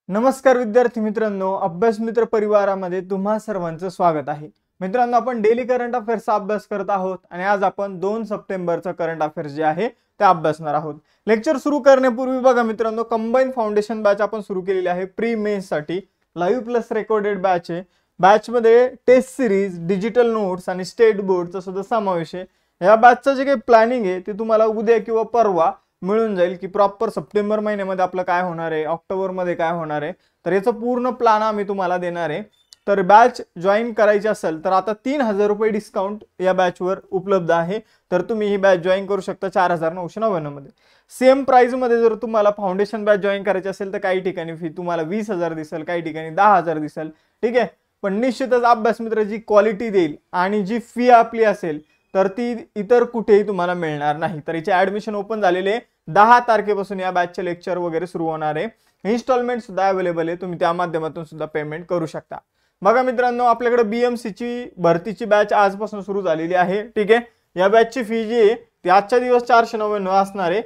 नमस्कार विद्यार्थी मित्रांनो, अभ्यास मित्र परिवारामध्ये तुम्हा सर्वांचं स्वागत आहे. मित्रांनो, आपण डेली करंट अफेअर्सचा अभ्यास करत आहोत आणि आज आपण 2 सप्टेंबरचा करंट अफेअर्स जे आहे ते अभ्यासणार आहोत. लेक्चर सुरू करण्यापूर्वी बघा मित्रांनो, कंबाईन फाउंडेशन बॅच आपण सुरू केलेली आहे प्री मेन्स साठी. लाईव्ह प्लस रेकॉर्डेड बॅच आहे. बॅच मध्ये टेस्ट सिरीज, डिजिटल नोट्स आणि स्टेट बोर्डचा सुद्धा समावेश आहे. या बॅचचं जे काही प्लॅनिंग आहे ते तुम्हाला उद्या किंवा परवा मिळून जाईल की प्रॉपर सप्टेंबर महिन्यामध्ये आपलं काय होणार आहे, ऑक्टोबर मध्ये काय होणार आहे, तर याचं पूर्ण प्लॅन आम्ही तुम्हाला देणार आहे. तर बॅच जॉईन करायची असेल तर आता 3000 रुपये डिस्काउंट या बॅचवर उपलब्ध आहे. तर तुम्ही ही बॅच जॉईन करू शकता 4999 मध्ये. सेम प्राइस मध्ये जर तुम्हाला फाउंडेशन बॅच जॉईन करायची असेल तर काही ठिकाणी फी तुम्हाला 20,000 दिसेल, काही ठिकाणी 10,000 दिसेल. ठीक आहे, पण निश्चितच अभ्यास मित्र जी क्वालिटी देईल आणि जी फी आपली असेल तर ती इतर कुठेही तुम्हाला मिळणार नाही. तर याचे ऍडमिशन ओपन झालेले 10 तारखेपासून या बॅचचे लेक्चर वगैरे सुरू होणार आहे. इन्स्टॉलमेंट सुद्धा अवेलेबल आहे, तुम्ही त्या माध्यमातून सुद्धा पेमेंट करू शकता. बघा मित्रांनो, आपल्याकडे BMC ची भरतीची बॅच आजपासून सुरू झालेली आहे. ठीक आहे, या बॅचची फी जी आहे ती आजच्या दिवस 499 असणार आहे.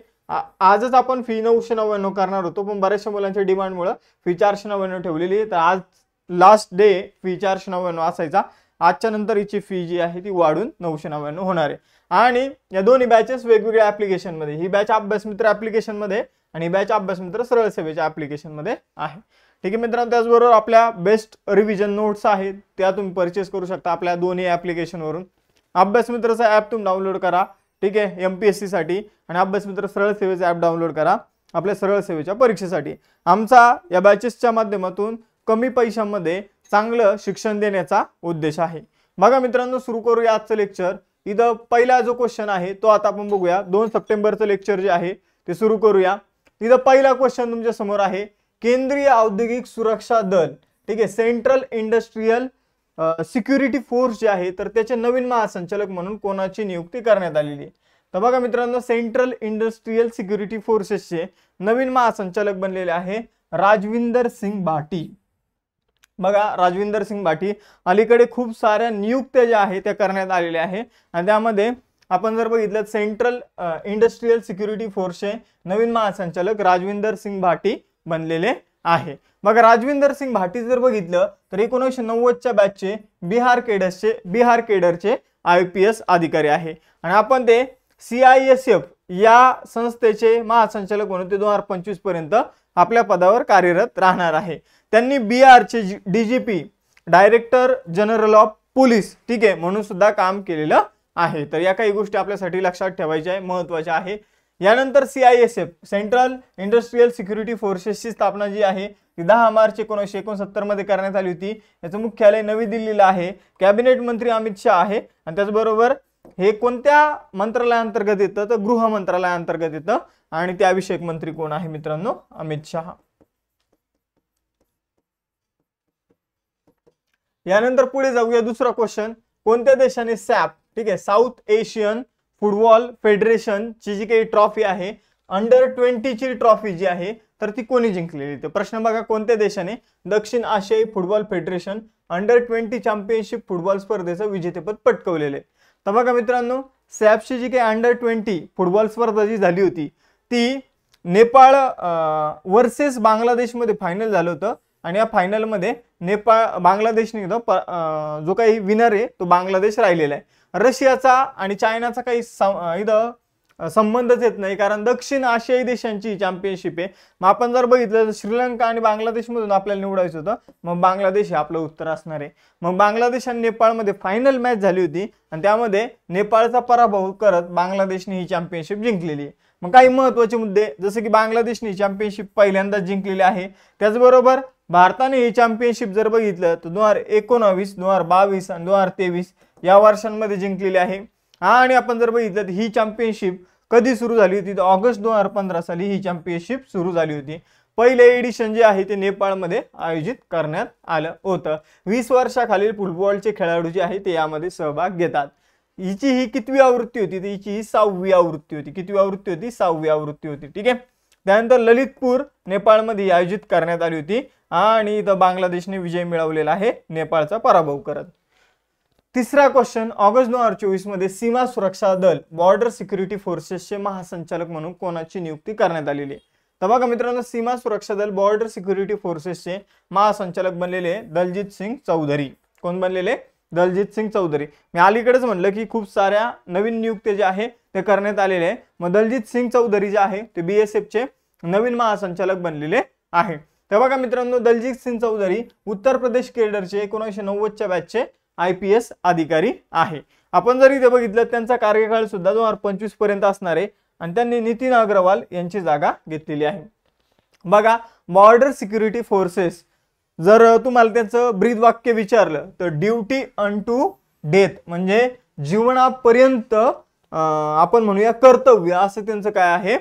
आजच आपण फी 999 करणार होतो, पण बऱ्याचशा मुलांच्या डिमांडमुळे फी 499 ठेवलेली आहे. तर आज लास्ट डे फी 499 असायचा. आजच्या नंतर हिची फी जी आहे ती वाढून 999 होणार आहे. आणि या दोन्ही बॅचेस वेगवेगळ्या ऍप्लिकेशन मध्ये, ही बॅच अभ्यास मित्र ऍप्लिकेशन मध्ये आणि ही बॅच अभ्यास मित्र सरळ सेवेच्या ऍप्लिकेशन मध्ये आहे. ठीक आहे मित्रांनो, त्याचबरोबर आपल्या बेस्ट रिव्हिजन नोट्स आहेत त्या तुम्ही परचेस करू शकता आपल्या दोन्ही ऍप्लिकेशन वरून. अभ्यास मित्रचा ऍप तुम्ही डाउनलोड करा. ठीक आहे, MPSC साठी, आणि अभ्यास मित्र सरळ सेवेचा ऍप डाउनलोड करा आपल्या सरळ सेवेच्या परीक्षेसाठी. आमचा या बॅचेसच्या माध्यमातून कमी पैशांमध्ये चांगलं शिक्षण देण्याचा उद्देश आहे. बघा मित्रांनो, सुरू करूया आजचं लेक्चर. इथं पहिला जो क्वेश्चन आहे तो आता आपण बघूया. 2 सप्टेंबरचं लेक्चर जे आहे ते सुरू करूया. इथं पहिला क्वेश्चन तुमच्या समोर आहे, केंद्रीय औद्योगिक सुरक्षा दल, ठीक आहे, सेंट्रल इंडस्ट्रियल सिक्युरिटी फोर्स जे आहे तर त्याचे नवीन महासंचालक म्हणून कोणाची नियुक्ती करण्यात आलेली आहे. तर बघा मित्रांनो, सेंट्रल इंडस्ट्रियल सिक्युरिटी फोर्सेसचे नवीन महासंचालक बनलेले आहे राजविंदर सिंग भाटी. बघा, राजविंदर सिंग भाटी अलीकडे खूप साऱ्या नियुक्त्या ज्या आहेत त्या करण्यात आलेल्या आहे आणि त्यामध्ये आपण जर बघितलं सेंट्रल इंडस्ट्रियल सिक्युरिटी फोर्सचे नवीन महासंचालक राजविंदर सिंग भाटी बनलेले आहे. मग राजविंदर सिंग भाटी जर बघितलं तर 1990च्या बॅचचे बिहार केडरचे IPS अधिकारी आहे आणि आपण ते CISF या संस्थेचे महासंचालक म्हणून ते 2025 पर्यंत आपल्या पदावर कार्यरत राहणार आहे. त्यांनी बिहारचे DGP director general of police, ठीक आहे, म्हणून सुद्धा काम केलेलं आहे. तर या काही गोष्टी आपल्यासाठी लक्षात ठेवायच्या आहे, महत्त्वाच्या आहे. यानंतर CISF सेंट्रल इंडस्ट्रियल सिक्युरिटी फोर्सेसची स्थापना जी आहे ती 10 मार्च 1969 मध्ये करण्यात आली होती. याचं मुख्यालय नवी दिल्लीला आहे. कॅबिनेट मंत्री अमित शाह आहे आणि त्याचबरोबर हे कोणत्या मंत्रालयाअंतर्गत येतं तर गृह मंत्रालयाअंतर्गत येतं आणि त्याविषयक मंत्री कोण आहे मित्रांनो? अमित शाह. यानंतर पुढे जाऊया. दुसरा क्वेश्चन, कोणत्या देशाने सॅप, ठीक आहे, साऊथ एशियन फुटबॉल फेडरेशन ची जी काही ट्रॉफी आहे अंडर 20 ची ट्रॉफी जी आहे तर ती कोणी जिंकलेली? तर प्रश्न बघा, कोणत्या देशाने दक्षिण आशियाई football federation under 20 championship football स्पर्धेचं विजेतेपद पटकवलेले? तर बघा मित्रांनो, सॅपची जी काही अंडर 20 फुटबॉल स्पर्धा जी झाली होती ती नेपाळ वर्सेस बांगलादेश मध्ये फायनल झालं होतं आणि या फायनल मध्ये बांगलादेशने जो काही विनर आहे तो बांगलादेश राहिलेला आहे. रशियाचा आणि चायनाचा काही इथं संबंधच येत नाही, कारण दक्षिण आशियाई देशांची चॅम्पियनशिप आहे. मग आपण जर बघितलं तर श्रीलंका आणि बांगलादेश मधून आपल्याला निवडायचं होतं, मग बांगलादेश हे आपलं उत्तर असणार आहे. मग बांगलादेश आणि नेपाळमध्ये फायनल मॅच झाली होती आणि त्यामध्ये नेपाळचा पराभव करत बांगलादेशने ही चॅम्पियनशिप जिंकलेली आहे. मग काही महत्त्वाचे मुद्दे, जसे की बांगलादेशने चॅम्पियनशिप पहिल्यांदा जिंकलेली आहे. त्याचबरोबर भारताने ही चॅम्पियनशिप जर बघितलं तर 2019, 2022 आणि 2023 या वर्षांमध्ये जिंकलेली आहे. आणि आपण जर बघितलं तर ही चॅम्पियनशिप कधी सुरू झाली होती तर ऑगस्ट 2015 साली ही चॅम्पियनशिप सुरू झाली होती. पहिले एडिशन जे आहे ते नेपाळमध्ये आयोजित करण्यात आलं होतं. 20 वर्षाखालील फुटबॉलचे खेळाडू जे आहे ते यामध्ये सहभाग घेतात. हिची ही कितवी आवृत्ती होती? तर हिची ही 6वी आवृत्ती होती. कितवी आवृत्ती होती? 6वी आवृत्ती होती. ठीक आहे. त्यानंतर ललितपूर नेपाळमध्ये आयोजित करण्यात आली होती आणि इथं बांगलादेशने विजय मिळवलेला आहे नेपाळचा पराभव करत. तिसरा क्वेश्चन, ऑगस्ट 2024 मध्ये सीमा सुरक्षा दल बॉर्डर सिक्युरिटी फोर्सेसचे महासंचालक म्हणून कोणाची नियुक्ती करण्यात आलेली आहे? तर बघा मित्रांनो, सीमा सुरक्षा दल बॉर्डर सिक्युरिटी फोर्सेसचे महासंचालक बनलेले दलजीत सिंग चौधरी. कोण बनलेले? दलजीत सिंग चौधरी. मी अलीकडेच म्हणलं की खूप साऱ्या नवीन नियुक्त्या जे आहे ते करण्यात आलेले आहे. मग दलजीत सिंग चौधरी जे आहे ते BSF चे नवीन महासंचालक बनलेले आहे. तर बघा मित्रांनो, दलजीत सिंग चौधरी उत्तर प्रदेश केडरचे 1990च्या बॅचचे IPS अधिकारी आहे. आपण जर इथे बघितलं त्यांचा कार्यकाळ सुद्धा 2025 पर्यंत असणार आहे आणि त्यांनी नितीन अग्रवाल यांची जागा घेतलेली आहे. बघा, बॉर्डर सिक्युरिटी फोर्सेस जर तुम्हाला त्याचं ब्रीद वाक्य विचारलं तर ड्युटी अनटू डेथ म्हणजे जीवनापर्यंत आपण म्हणूया कर्तव्य, असं त्यांचं काय आहे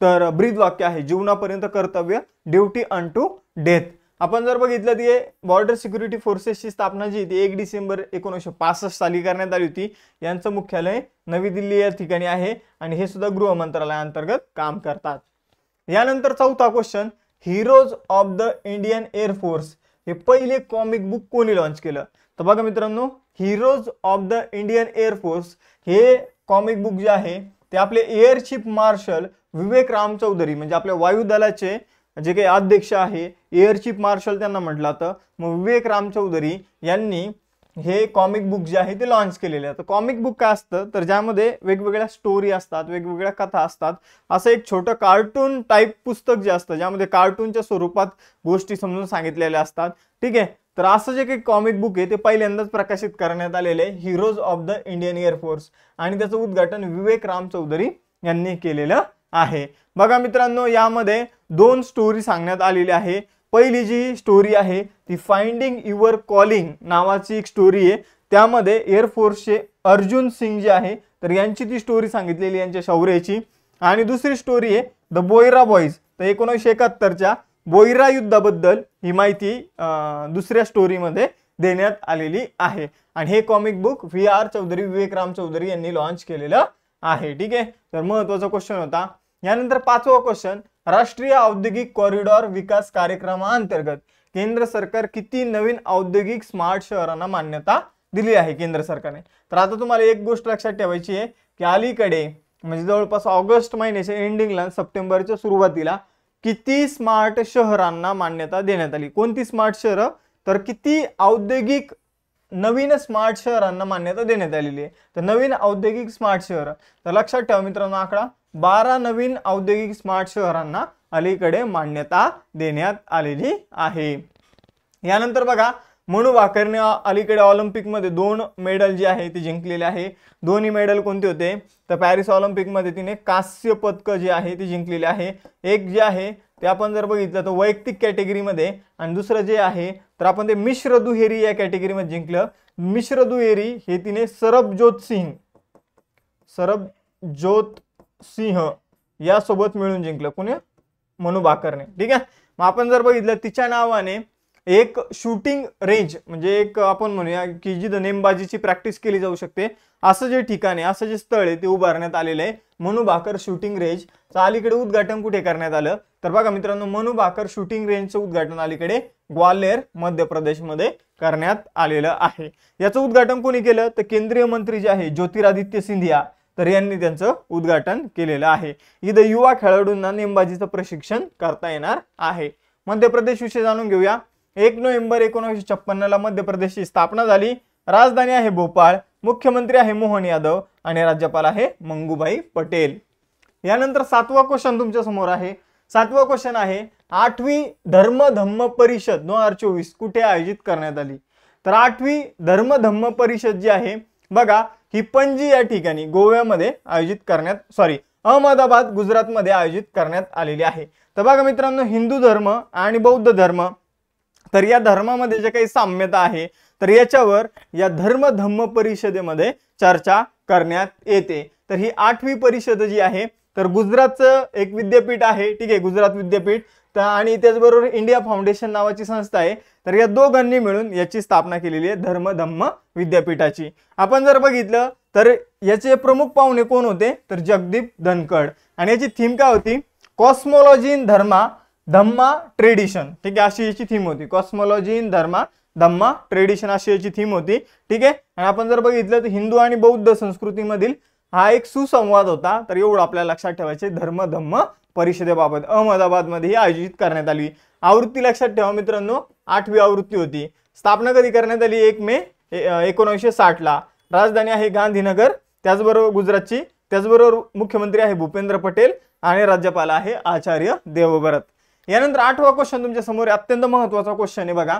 तर ब्रीद वाक्य आहे. जीवनापर्यंत कर्तव्य, ड्युटी अनटू डेथ. आपण जर बघितलं ती बॉर्डर सिक्युरिटी फोर्सेसची स्थापना जी ती 1 डिसेंबर 1965 साली करण्यात आली होती. यांचं मुख्यालय नवी दिल्ली या ठिकाणी आहे आणि हे सुद्धा गृह मंत्रालयाअंतर्गत काम करतात. यानंतर चौथा question, heroes of the Indian air force हे पहिले कॉमिक बुक कोणी लॉन्च केलं? तर बघा मित्रांनो, heroes of the Indian air force हे कॉमिक बुक जे आहे ते आपले एअर चीफ मार्शल विवेक राम चौधरी म्हणजे आपल्या वायुदलाचे जे काही अध्यक्ष आहे, एअर चीफ मार्शल त्यांना म्हटलं जातं. मग विवेक राम चौधरी यांनी हे कॉमिक बुक जे आहे ते लॉन्च केलेले आहे. तर कॉमिक बुक काय असतं तर ज्यामध्ये वेगवेगळ्या स्टोरी असतात, वेगवेगळ्या कथा असतात. असं एक छोटं कार्टून टाईप पुस्तक जे असतं ज्यामध्ये कार्टूनच्या स्वरूपात गोष्टी समजून सांगितलेल्या असतात. ठीक आहे, तर असं जे काही कॉमिक बुक आहे ते पहिल्यांदाच प्रकाशित करण्यात आलेले आहे, heroes of the Indian air force, आणि त्याचं उद्घाटन विवेक राम चौधरी यांनी केलेलं आहे. बघा मित्रांनो, यामध्ये 2 स्टोरी सांगण्यात आलेली आहे. पहिली जी स्टोरी आहे ती फाइंडिंग युअर कॉलिंग नावाची एक स्टोरी आहे. त्यामध्ये एअरफोर्सचे अर्जुन सिंग जे आहे तर यांची ती स्टोरी सांगितलेली यांच्या शौर्याची. आणि दुसरी स्टोरी आहे द बोयरा बॉईज. तर 1971च्या बोयरा युद्धाबद्दल ही माहिती दुसऱ्या स्टोरीमध्ये देण्यात आलेली आहे. आणि हे कॉमिक बुक VR चौधरी, विवेक राम चौधरी यांनी लॉन्च केलेलं आहे. ठीक आहे, तर महत्त्वाचा क्वेश्चन होता. यानंतर 5वा क्वेश्चन, राष्ट्रीय औद्योगिक कॉरिडॉर विकास कार्यक्रमाअंतर्गत केंद्र सरकार किती नवीन औद्योगिक स्मार्ट शहरांना मान्यता दिली आहे केंद्र सरकारने? तर आता तुम्हाला एक गोष्ट लक्षात ठेवायची आहे की अलीकडे म्हणजे जवळपास ऑगस्ट महिन्याच्या एंडिंगला, सप्टेंबरच्या सुरुवातीला किती स्मार्ट शहरांना मान्यता देण्यात आली. कोणती स्मार्ट शहर तर किती औद्योगिक नवीन स्मार्ट शहरांना मान्यता देण्यात आलेली आहे. तर नवीन औद्योगिक स्मार्ट शहर, तर लक्षात ठेवा मित्रांनो, आकडा 12 नवीन औद्योगिक स्मार्ट शहरांना अलीकडे मान्यता देण्यात आलेली आहे. यानंतर बघा, मनू भाकरने अलीकडे ऑलिम्पिकमध्ये 2 मेडल जे आहे ते जिंकलेले आहे. दोन्ही मेडल कोणते होते तर पॅरिस ऑलिम्पिकमध्ये तिने कांस्य पदक जे आहे ते जिंकलेले आहे. एक जे आहे ते आपण जर बघितलं तर वैयक्तिक कॅटेगरीमध्ये, आणि दुसरं जे आहे तर आपण ते मिश्र दुहेरी या कॅटेगरीमध्ये जिंकलं. मिश्र दुहेरी हे तिने सरबजोत सिंह यासोबत मिळून जिंकलं. कोणी? मनू भाकरने. ठीक आहे, मग आपण जर बघितलं तिच्या नावाने एक शूटिंग रेंज म्हणजे एक आपण म्हणूया की जिथं नेमबाजीची प्रॅक्टिस केली जाऊ शकते असं जे ठिकाण आहे, असं जे स्थळ आहे ते उभारण्यात आलेलं आहे. मनू भाकर शूटिंग रेंज अलीकडे उद्घाटन कुठे करण्यात आलं तर बघा मित्रांनो, मनू भाकर शूटिंग रेंजचं उद्घाटन अलीकडे ग्वाल्हेर मध्य प्रदेशमध्ये करण्यात आलेलं आहे. याचं उद्घाटन कोणी केलं तर केंद्रीय मंत्री जे आहे ज्योतिरादित्य सिंधिया, तर यांनी त्यांचं उद्घाटन केलेलं आहे. इथं युवा खेळाडूंना नेमबाजीचं प्रशिक्षण करता येणार आहे. मध्य प्रदेश विषयी जाणून घेऊया. 1 नोव्हेंबर 1956ला मध्य प्रदेशची स्थापना झाली. राजधानी आहे भोपाळ, मुख्यमंत्री आहे मोहन यादव आणि राज्यपाल आहे मंगूभाई पटेल. यानंतर 7वा क्वेश्चन तुमच्या समोर आहे. 7वा क्वेश्चन आहे, 8वी धर्म परिषद 2024 कुठे आयोजित करण्यात आली? तर 8वी धर्म परिषद जी आहे बघा ही पणजी या ठिकाणी गोव्यामध्ये आयोजित अहमदाबाद गुजरातमध्ये आयोजित करण्यात आलेली आहे. तर बघा मित्रांनो, हिंदू धर्म आणि बौद्ध धर्म, तर या धर्मामध्ये जे काही साम्यता आहे तर याच्यावर या धम्म परिषदेमध्ये चर्चा करण्यात येते. तर ही 8वी परिषद जी आहे तर गुजरातचं एक विद्यापीठ आहे. ठीक आहे, गुजरात विद्यापीठ, तर आणि त्याचबरोबर इंडिया फाउंडेशन नावाची संस्था आहे. तर या दोघांनी मिळून याची स्थापना केलेली आहे धम्म विद्यापीठाची. आपण जर बघितलं तर याचे प्रमुख पाहुणे कोण होते तर जगदीप धनखड, आणि याची थीम काय होती कॉस्मोलॉजी इन धम्मा ट्रेडिशन. ठीक आहे, अशी याची थीम होती. कॉस्मोलॉजी इन धम्मा ट्रेडिशन अशी याची थीम होती. ठीक आहे, आणि आपण जर बघितलं तर हिंदू आणि बौद्ध संस्कृतीमधील हा एक सुसंवाद होता. तर एवढं आपल्याला लक्षात ठेवायचे धम्म परिषदेबाबत अहमदाबादमध्ये आयोजित करण्यात आली। आवृत्ती लक्षात ठेवा मित्रांनो, 8वी आवृत्ती होती। स्थापना कधी करण्यात आली? 1 मे 1960 ला। राजधानी आहे गांधीनगर, त्याचबरोबर गुजरातची, त्याचबरोबर मुख्यमंत्री आहे भूपेंद्र पटेल आणि राज्यपाल आहे आचार्य देवव्रत। यानंतर 8वा क्वेश्चन तुमच्या समोर अत्यंत महत्त्वाचा क्वेश्चन आहे बघा।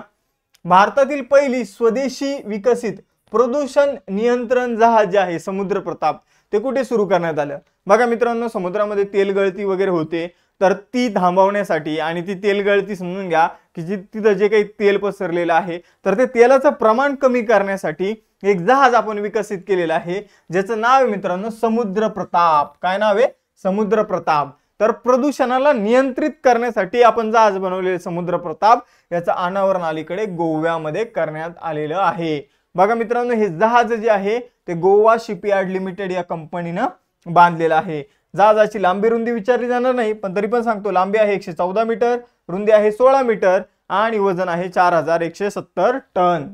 भारतातील पहिली स्वदेशी विकसित प्रदूषण नियंत्रण जहाज जे आहे समुद्र प्रताप, ते कुठे सुरू करण्यात आलं? बघा मित्रांनो, समुद्रामध्ये तेल गळती वगैरे होते, तर ती थांबवण्यासाठी आणि ती तेल गळती समजून घ्या की तिथं जे काही तेल पसरलेलं आहे तर ते तेलाचं प्रमाण कमी करण्यासाठी एक जहाज आपण विकसित केलेलं आहे, ज्याचं नाव आहे मित्रांनो समुद्र प्रताप। काय नाव आहे? समुद्र प्रताप। तर प्रदूषणाला नियंत्रित करण्यासाठी आपण जहाज बनवलेले समुद्र प्रताप, याचं अनावरण अलीकडे गोव्यामध्ये करण्यात आलेलं आहे। बघा मित्रांनो, हे जहाज जे आहे ते गोवा शिपयार्ड लिमिटेड या कंपनीनं बांधलेलं आहे। जहाजाची लांबी रुंदी विचारली जाणार नाही, पण तरी पण सांगतो, लांबी आहे 114 मीटर, रुंदी आहे 16 मीटर आणि वजन आहे 4170 टन।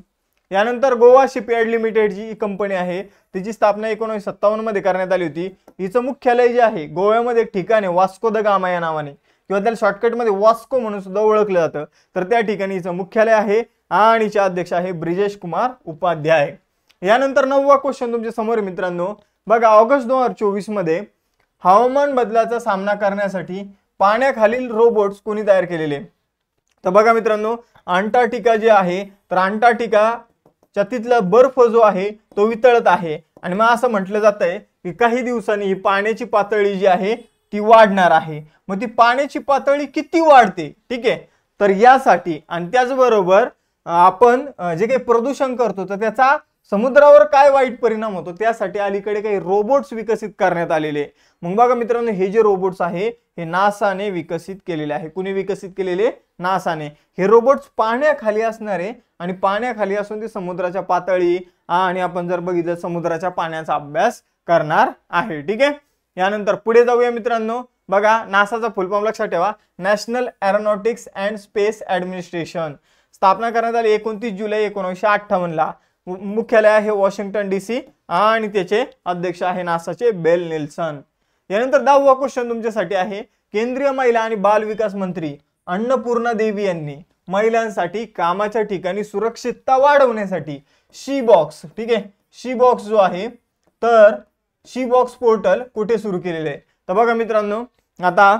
यानंतर गोवा शिपयार्ड लिमिटेड जी कंपनी आहे तिची स्थापना 1957 मध्ये करण्यात आली होती। हिचं मुख्यालय जे आहे गोव्यामध्ये एक ठिकाण आहे वास्को द गामा या नावाने, किंवा त्याला शॉर्टकट मध्ये वास्को म्हणून सुद्धा ओळखलं जातं, तर त्या ठिकाणी हिचं मुख्यालय आहे आणि हिचे अध्यक्ष आहे ब्रिजेश कुमार उपाध्याय। यानंतर 9वा क्वेश्चन तुमच्या समोर मित्रांनो, बघा ऑगस्ट 2024 मध्ये हवामान बदलाचा सामना करण्यासाठी पाण्याखालील रोबोट्स कोणी तयार केलेले? तर बघा मित्रांनो, अंटार्क्टिका जे आहे तर अंटार्क्टिकाच्या तिथला बर्फ जो आहे तो वितळत आहे आणि मग असं म्हटलं जात आहे की काही दिवसांनी ही पाण्याची पातळी जी आहे ती वाढणार आहे। मग ती पाण्याची पातळी किती वाढते? ठीक आहे, तर यासाठी आणि त्याचबरोबर आपण जे काही प्रदूषण करतो तर त्याचा समुद्रावर काय वाईट परिणाम होतो त्यासाठी अलीकडे काही रोबोट्स विकसित करण्यात आलेले। मग बघा मित्रांनो, हे जे रोबोट्स आहे हे नासाने विकसित केलेले आहे। कुणी विकसित केलेले? नासाने। हे रोबोट्स पाण्याखाली असणारे आणि पाण्याखाली असून ते समुद्राच्या पातळी आणि आपण जर बघितलं समुद्राच्या पाण्याचा अभ्यास करणार आहे। ठीक आहे, यानंतर पुढे जाऊया मित्रांनो। बघा, नासाचा फुल फॉर्म लक्षात ठेवा, national aeronautics and space administration. स्थापना करण्यात आली 29 जुलै 1958 ला। मुख्यालय आहे वॉशिंग्टन DC आणि त्याचे अध्यक्ष आहे नासाचे बेल नेल्सन। यानंतर 10वा क्वेश्चन तुमच्यासाठी आहे, केंद्रीय महिला आणि बाल विकास मंत्री अन्नपूर्णा देवी यांनी महिलांसाठी कामाच्या ठिकाणी सुरक्षितता वाढवण्यासाठी शी बॉक्स, ठीक आहे, शी बॉक्स जो आहे तर शी बॉक्स पोर्टल कुठे सुरू केलेले आहे? तर बघा मित्रांनो, आता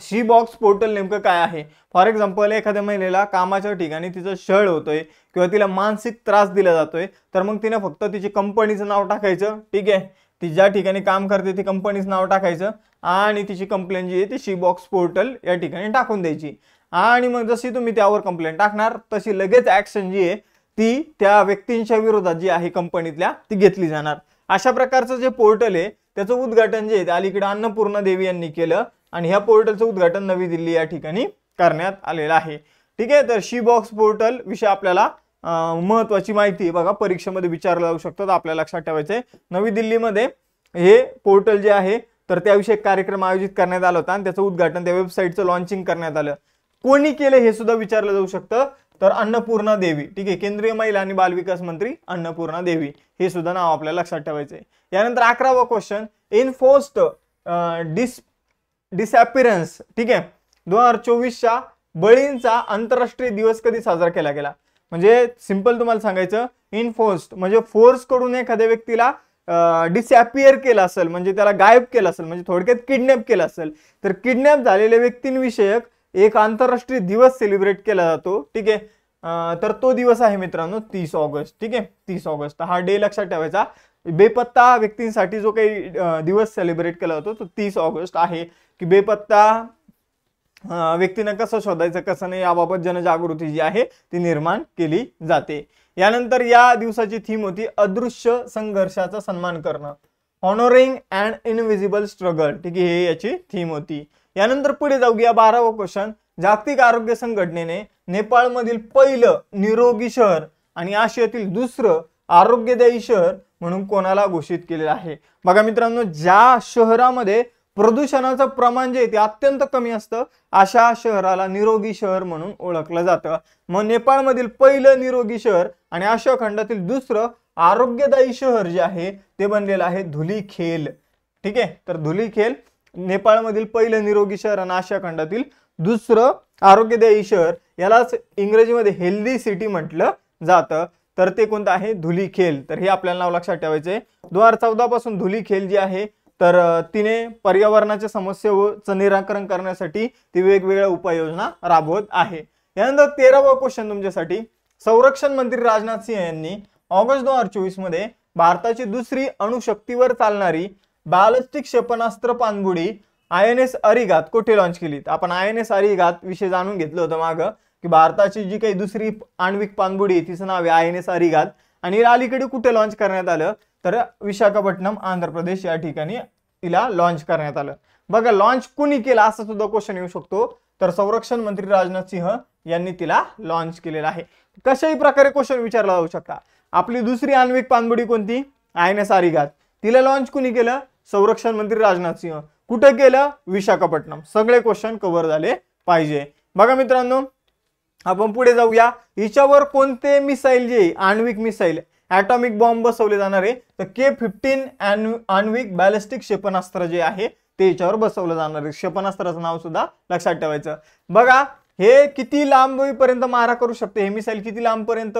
शी बॉक्स पोर्टल नेमकं काय आहे? फॉर एक्झाम्पल, एखाद्या महिलेला कामाच्या ठिकाणी तिचं छळ होतोय किंवा तिला मानसिक त्रास दिला जातोय, तर मग तिने फक्त तिची कंपनीचं नाव टाकायचं, ठीक आहे, ती ज्या ठिकाणी काम करते ती कंपनीचं नाव टाकायचं आणि तिची कंप्लेंट जी आहे ती शी बॉक्स पोर्टल या ठिकाणी टाकून द्यायची। आणि मग जशी तुम्ही त्यावर कंप्लेंट टाकणार तशी लगेच ऍक्शन जी आहे ती त्या व्यक्तींच्या विरोधात जी आहे कंपनीतल्या ती घेतली जाणार। अशा प्रकारचं जे पोर्टल आहे त्याचं उद्घाटन जे आहे अलीकडे अन्नपूर्णा देवी यांनी केलं आणि ह्या पोर्टलचं उद्घाटन नवी दिल्ली या ठिकाणी करण्यात आलेलं आहे। ठीक आहे, तर शी बॉक्स पोर्टल विषय आपल्याला महत्त्वाची माहिती बघा परीक्षेमध्ये विचारलं जाऊ शकतं, तर आपल्याला लक्षात ठेवायचंय नवी दिल्लीमध्ये हे पोर्टल जे आहे तर त्याविषयी एक कार्यक्रम आयोजित करण्यात आला होता आणि त्याचं उद्घाटन त्या वेबसाईटचं लॉन्चिंग करण्यात आलं। कोणी केलं हे सुद्धा विचारलं जाऊ शकतं, तर अन्नपूर्णा देवी, ठीक आहे, केंद्रीय महिला आणि बाल विकास मंत्री अन्नपूर्णा देवी, हे सुद्धा नाव आपल्याला लक्षात ठेवायचंय। यानंतर 11वा क्वेश्चन, एन्फोर्स्ड डिसअपिअरन्स, ठीक आहे, 2024च्या बळींचा आंतरराष्ट्रीय दिवस कधी साजरा केला गेला? म्हणजे सिंपल तुम्हाला सांगायचं, इनफोर्स्ड म्हणजे फोर्स कडून एखाद्या व्यक्तीला डिसअपिअर केलं असेल म्हणजे त्याला गायब केलं असेल म्हणजे थोडक्यात किडनॅप केलं असेल, तर किडनॅप झालेल्या व्यक्तींविषयक एक आंतरराष्ट्रीय दिवस सेलिब्रेट केला जातो। ठीक आहे, तर तो दिवस आहे मित्रांनो 30 ऑगस्ट। ठीक आहे, 30 ऑगस्ट हा डे लक्षात ठेवायचा। बेपत्ता व्यक्तींसाठी जो काही दिवस सेलिब्रेट केला जातो तो 30 ऑगस्ट आहे, की बेपत्ता व्यक्तींना कसं शोधायचं कसं नाही याबाबत जनजागृती जी आहे ती निर्माण केली जाते। यानंतर या दिवसाची थीम होती अदृश्य संघर्षाचा सन्मान करणं, ऑनरिंग अँड इनविजिबल स्ट्रगल, ठीक आहे, हे याची थीम होती। यानंतर पुढे जाऊया 12वा क्वेश्चन, जागतिक आरोग्य संघटनेने नेपाळमधील पहिलं निरोगी शहर आणि आशियातील दुसरं आरोग्यदायी शहर म्हणून कोणाला घोषित केलेलं आहे? बघा मित्रांनो, ज्या शहरामध्ये प्रदूषणाचं प्रमाण जे आहे ते अत्यंत कमी असतं अशा शहराला निरोगी शहर म्हणून ओळखलं जातं। मग नेपाळमधील पहिलं निरोगी शहर आणि आशिया खंडातील दुसरं आरोग्यदायी शहर जे आहे ते बनलेलं आहे धुलीखेल। ठीक आहे, तर धुलीखेल नेपाळमधील पहिलं निरोगी शहर आणि आशिया खंडातील दुसरं आरोग्यदायी शहर, यालाच इंग्रजीमध्ये हेल्दी सिटी म्हटलं जातं. तर ते कोणतं आहे? धुलीखेल. तर हे आपल्याला नाव लक्षात ठेवायचं आहे. 2014 पासून धुलीखेल जी आहे तर तिने पर्यावरणाच्या समस्येचं निराकरण करण्यासाठी ती वेगवेगळ्या उपाययोजना राबवत आहे. यानंतर 13वा क्वेश्चन तुमच्यासाठी, संरक्षण मंत्री राजनाथ सिंह यांनी ऑगस्ट 2024 मध्ये भारताची दुसरी अणुशक्तीवर चालणारी बॅलिस्टिक क्षेपणास्त्र पाणबुडी INS अरिघात कुठे लॉन्च केली? आपण INS अरिघात विषय जाणून घेतलं होतं मागं की भारताची जी काही दुसरी आण्विक पाणबुडी आहे तिचं नाव आहे INS अरिघात आणि अलीकडे कुठे लॉन्च करण्यात आलं? तर विशाखापट्टणम आंध्र प्रदेश या ठिकाणी तिला लॉन्च करण्यात आलं. बघा लॉन्च कुणी केला असा सुद्धा क्वेश्चन येऊ शकतो. तर संरक्षण मंत्री राजनाथ सिंह यांनी तिला लॉन्च केलेला आहे. कशाही प्रकारे क्वेश्चन विचारला जाऊ शकता. आपली दुसरी आण्विक पाणबुडी कोणती? INS अरिघात. तिला लॉन्च कुणी केलं? संरक्षण मंत्री राजनाथ सिंह. कुठे केलं? विशाखापट्टणम. सगळे क्वेश्चन कव्हर झाले पाहिजे. बघा मित्रांनो आपण पुढे जाऊया. हिच्यावर कोणते मिसाईल जे आण्विक मिसाईल ॲटॉमिक बॉम्ब बसवले जाणार आहे? तर K-15 आण्विक बॅलिस्टिक क्षेपणास्त्र जे आहे ते याच्यावर बसवलं जाणार आहे. क्षेपणास्त्राचं नाव सुद्धा लक्षात ठेवायचं. बघा हे किती लांबीपर्यंत मारा करू शकते हे मिसाईल, किती लांबपर्यंत,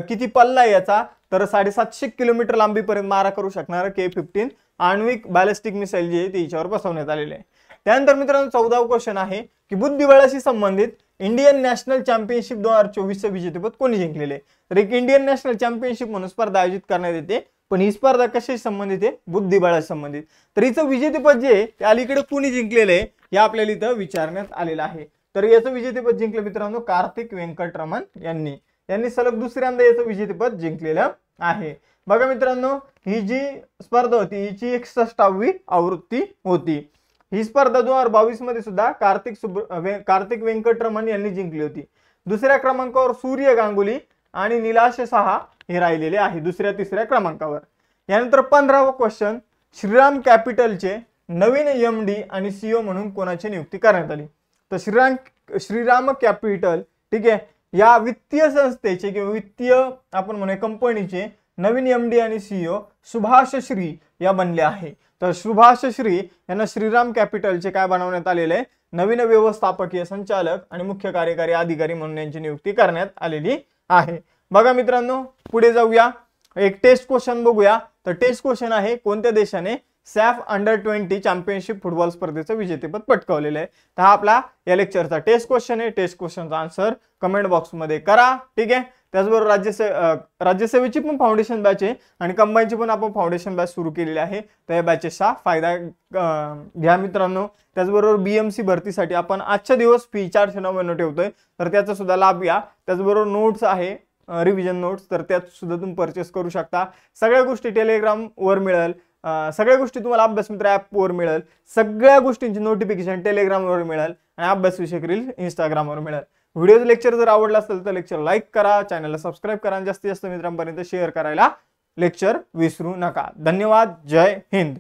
किती पल्ला आहे याचा? तर 750 किलोमीटर लांबीपर्यंत मारा करू शकणार K-15 आण्विक बॅलिस्टिक मिसाईल जे आहे ते याच्यावर बसवण्यात आलेले आहे. त्यानंतर मित्रांनो 14वा क्वेश्चन आहे की बुद्धिबळाशी संबंधित इंडियन नॅशनल चॅम्पियनशिप 2024चं विजेतेपद कोणी जिंकलेले? तर एक इंडियन नॅशनल चॅम्पियनशिप म्हणून स्पर्धा आयोजित करण्यात येते, पण ही स्पर्धा कशाशी संबंधित आहे? बुद्धिबळाशी संबंधित. तर हिचं विजेतेपद जे आहे ते अलीकडे कोणी जिंकलेलं आहे हे आपल्याला इथं विचारण्यात आलेलं आहे. तर याचं विजेतेपद जिंकलं मित्रांनो कार्तिक वेंकटरमण यांनी. यांनी सलग दुसऱ्यांदा याचं विजेतेपद जिंकलेलं आहे. बघा मित्रांनो ही जी स्पर्धा होती हिची 61वी आवृत्ती होती. ही स्पर्धा 2022 मध्ये सुद्धा कार्तिक वेंकटरमण यांनी जिंकली होती. दुसऱ्या क्रमांकावर सूर्य गांगुली आणि निलाश साहा हे राहिलेले आहे दुसऱ्या तिसऱ्या क्रमांकावर. यानंतर 15वा क्वेश्चन, श्रीराम कॅपिटलचे नवीन MD आणि CEO म्हणून कोणाची नियुक्ती करण्यात आली? तर श्रीराम कॅपिटल ठीक आहे या वित्तीय संस्थेचे किंवा वित्तीय आपण म्हणूया कंपनीचे नवीन MD आणि CEO सुभाष श्री या बनले आहे. तर सुभाष श्री यांना श्रीराम कॅपिटलचे काय बनवण्यात आलेले आहे? नवीन व्यवस्थापकीय संचालक आणि मुख्य कार्यकारी अधिकारी म्हणून यांची नियुक्ती करण्यात आलेली आहे. बघा मित्रांनो पुढे जाऊया. एक टेस्ट क्वेश्चन बघूया. तर टेस्ट क्वेश्चन आहे कोणत्या देशाने सॅफ अंडर-20 चॅम्पियनशिप फुटबॉल स्पर्धेचं विजेतेपद पटकावलेलं आहे? तर हा आपला या लेक्चरचा टेस्ट क्वेश्चन आहे. टेस्ट क्वेश्चनचा आन्सर कमेंट बॉक्समध्ये करा. ठीक आहे. त्याचबरोबर राज्यसेवेची पण फाउंडेशन बॅच आहे आणि कंबाईनची पण आपण फाउंडेशन बॅच सुरू केलेली आहे. तर या बॅचेसचा फायदा घ्या मित्रांनो. त्याचबरोबर BMC भरतीसाठी आपण आजच्या दिवस फी 499 ठेवतोय तर त्याचा सुद्धा लाभ घ्या. त्याचबरोबर नोट्स आहे रिव्हिजन नोट्स तर त्यात सुद्धा तुम्ही परचेस करू शकता. सगळ्या गोष्टी टेलिग्रामवर मिळेल. सगळ्या गोष्टी तुम्हाला अभ्यास मित्र ॲपवर मिळेल. सगळ्या गोष्टींची नोटिफिकेशन टेलिग्रामवर मिळेल आणि अभ्यास विषयक रील इंस्टाग्रामवर मिळेल. व्हिडिओचं लेक्चर जर आवडला असेल तर लेक्चर लाईक करा, चॅनलला सबस्क्राईब करा आणि जास्तीत जास्त मित्रांपर्यंत शेअर करायला लेक्चर विसरू नका. धन्यवाद. जय हिंद.